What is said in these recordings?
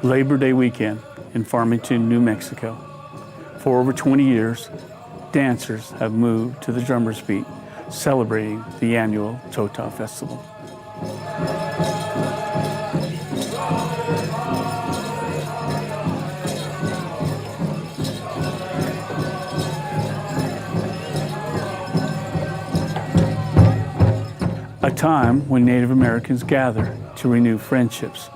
Labor Day weekend in Farmington, New Mexico. For over 20 years, dancers have moved to the drummer's beat, celebrating the annual Totah Festival. A time when Native Americans gather to renew friendships,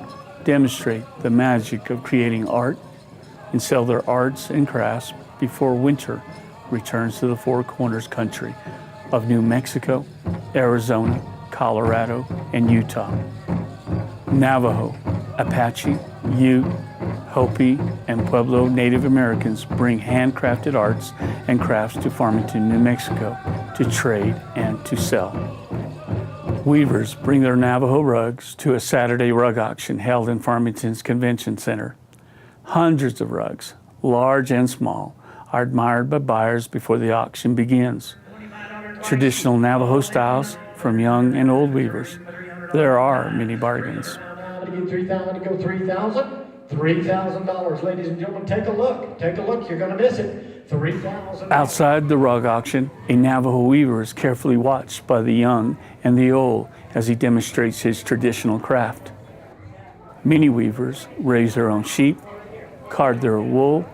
demonstrate the magic of creating art, and sell their arts and crafts before winter returns to the Four Corners country of New Mexico, Arizona, Colorado, and Utah. Navajo, Apache, Ute, Hopi, and Pueblo Native Americans bring handcrafted arts and crafts to Farmington, New Mexico to trade and to sell. Weavers bring their Navajo rugs to a Saturday rug auction held in Farmington's Convention Center. Hundreds of rugs, large and small, are admired by buyers before the auction begins. Traditional Navajo styles from young and old weavers. There are many bargains. $3,000 to go $3,000. $3,000, ladies and gentlemen. Take a look. Take a look. You're going to miss it. $3,000. Outside the rug auction, a Navajo weaver is carefully watched by the young and the old as he demonstrates his traditional craft. Many weavers raise their own sheep, card their wool,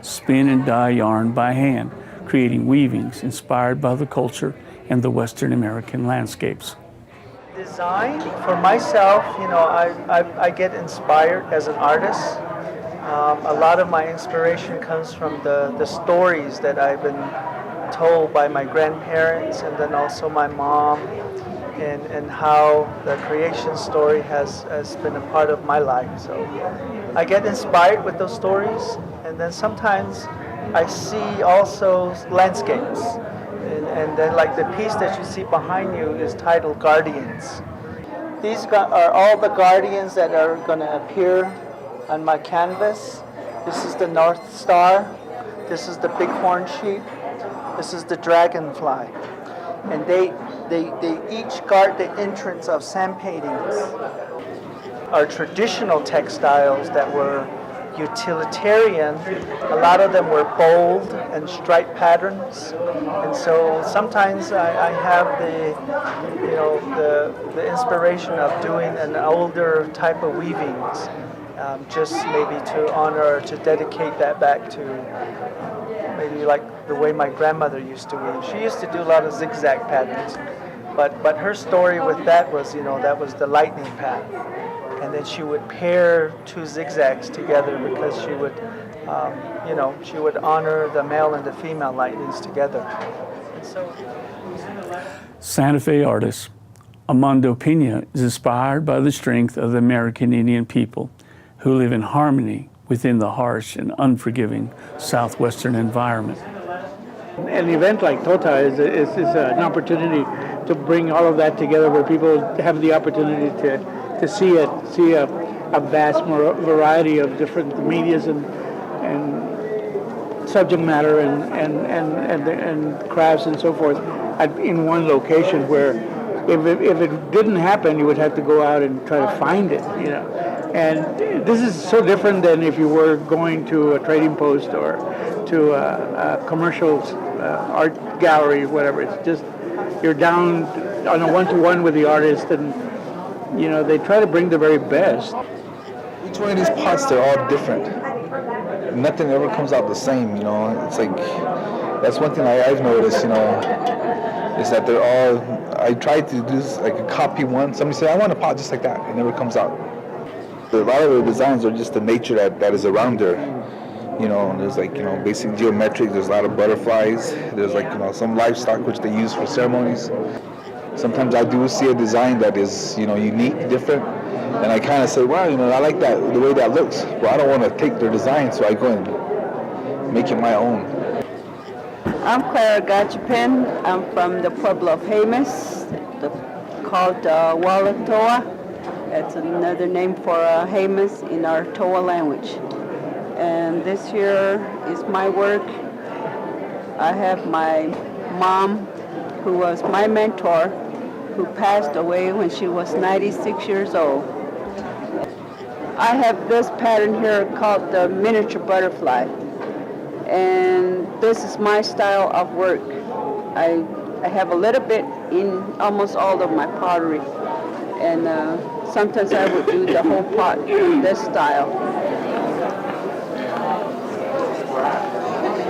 spin and dye yarn by hand, creating weavings inspired by the culture and the Western American landscapes. Design for myself, I get inspired as an artist. A lot of my inspiration comes from the stories that I've been told by my grandparents and then also my mom, and how the creation story has been a part of my life. So I get inspired with those stories, and then sometimes I see also landscapes. And then like the piece that you see behind you is titled Guardians. These are all the guardians that are going to appear on my canvas. This is the North Star. This is the bighorn sheep. This is the dragonfly. And they each guard the entrance of sand paintings. Our traditional textiles that were utilitarian, a lot of them were bold and striped patterns, and so sometimes I have the inspiration of doing an older type of weavings, just maybe to honor, to dedicate that back to maybe like the way my grandmother used to weave. She used to do a lot of zigzag patterns, but her story with that was, that was the lightning pattern. And then she would pair two zigzags together because she would, she would honor the male and the female lightnings together. And so, Santa Fe artist Armando Pena is inspired by the strength of the American Indian people who live in harmony within the harsh and unforgiving southwestern environment. An event like Totah is an opportunity to bring all of that together, where people have the opportunity to see a vast variety of different medias and subject matter and crafts and so forth in one location, where if it didn't happen, you would have to go out and try to find it, And this is so different than if you were going to a trading post or to a commercial art gallery, whatever. It's just you're down on a one-to-one with the artist, and they try to bring the very best. Each one of these pots, they're all different. Nothing ever comes out the same, It's like, that's one thing I've noticed, is that they're all, I tried to do like a copy one. Somebody said, I want a pot just like that. It never comes out. A lot of the designs are just the nature that is around there. There's like, basic geometric, there's a lot of butterflies. There's like, some livestock which they use for ceremonies. Sometimes I do see a design that is, unique, different, and I kind of say, wow, I like that, the way that looks. Well, I don't want to take their design, so I go and make it my own. I'm Clara Gachapin. I'm from the Pueblo of Jemez, called Walatoa. That's another name for Jemez in our Toa language. And this here is my work. I have my mom, who was my mentor, who passed away when she was 96 years old. I have this pattern here called the miniature butterfly, and this is my style of work. I have a little bit in almost all of my pottery, and sometimes I would do the whole pot in this style.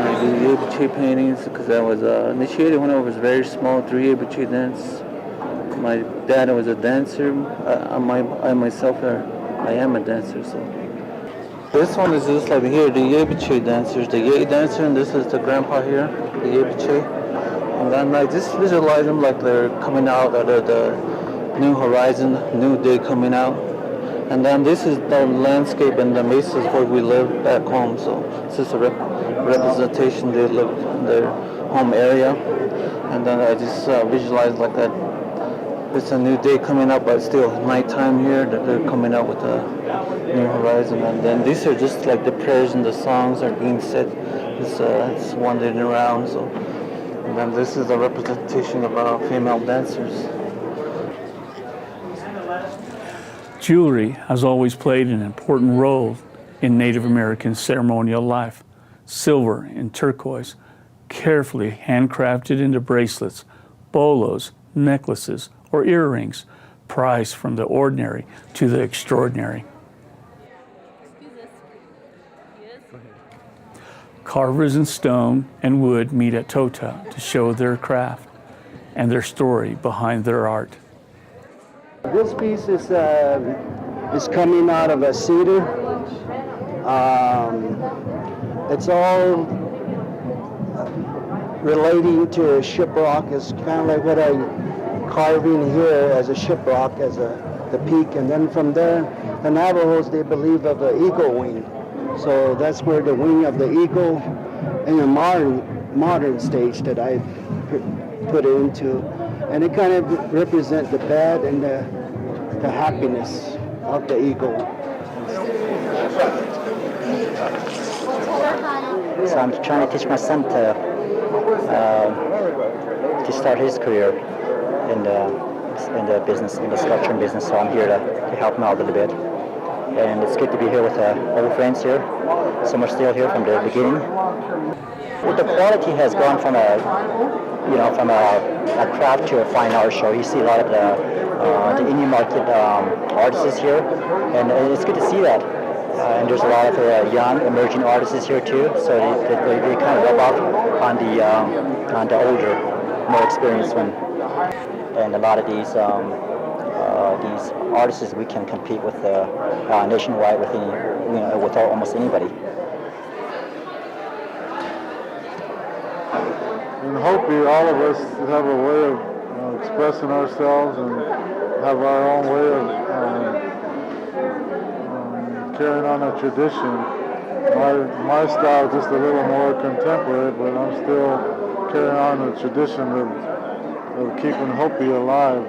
I do yebiche paintings because I was initiated when I was very small through yebiche dance. My dad was a dancer. I myself, I am a dancer. So this one is just like here, the yebiche dancers, the yay dancer, and this is the grandpa here, the yebiche. And then I just visualize them like they're coming out of the new horizon, new day coming out. And then this is the landscape and the mesas where we live back home. So this is a representation. They live in their home area. And then I just visualize like that. It's a new day coming up, but still nighttime here, that they're coming out with a new horizon. And then these are just like the prayers and the songs are being said. It's wandering around. So, and then this is a representation of female dancers. Jewelry has always played an important role in Native American ceremonial life. Silver and turquoise, carefully handcrafted into bracelets, bolos, necklaces, or earrings, prized from the ordinary to the extraordinary. Carvers in stone and wood meet at Totah to show their craft and their story behind their art. This piece is coming out of a cedar. It's all relating to a shiprock. It's kind of like what I'm carving here as a shiprock, as the peak, and then from there, the Navajos, they believe of the eagle wing. So that's where the wing of the eagle in a modern stage that I put it into. And it kind of represents the bad and the happiness of the eagle. So I'm trying to teach my son to start his career in the business, in the sculpturing business. So I'm here to help him out a little bit. And it's good to be here with old friends here. Some are still here from the beginning. Well, the quality has gone from a craft to a fine art show. You see a lot of the Indian market artists here, and it's good to see that. And there's a lot of young emerging artists here too, so they kind of rub off on the older, more experienced one. And a lot of these artists we can compete with nationwide with almost anybody. In Hopi, all of us have a way of expressing ourselves and have our own way of carrying on a tradition. My style is just a little more contemporary, but I'm still carrying on the tradition of keeping Hopi alive,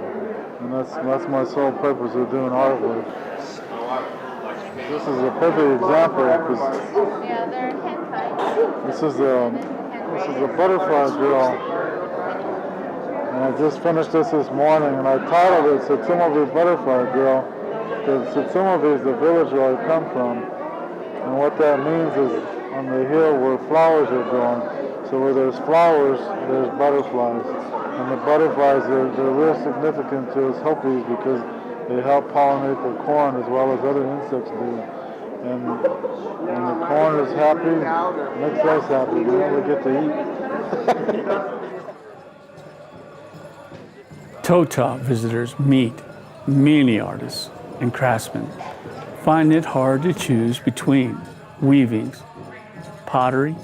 and that's my sole purpose of doing artwork. This is a perfect example because this is a butterfly drill, and I just finished this morning, and I titled it Tsutsumavee Butterfly Drill, because Tsutsumavee is the village where I come from, and what that means is on the hill where flowers are growing. So where there's flowers, there's butterflies, and the butterflies they're real significant to us Hopis because they help pollinate the corn as well as other insects do. And when the corn is happy, it makes us happy. We only get to eat. Totah visitors meet many artists and craftsmen, find it hard to choose between weavings, pottery,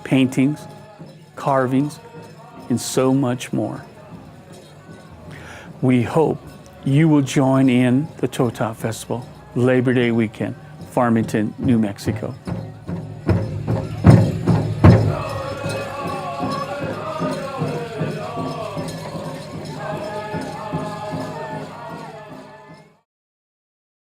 paintings, carvings, and so much more. We hope you will join in the Totah Festival Labor Day weekend, Farmington, New Mexico.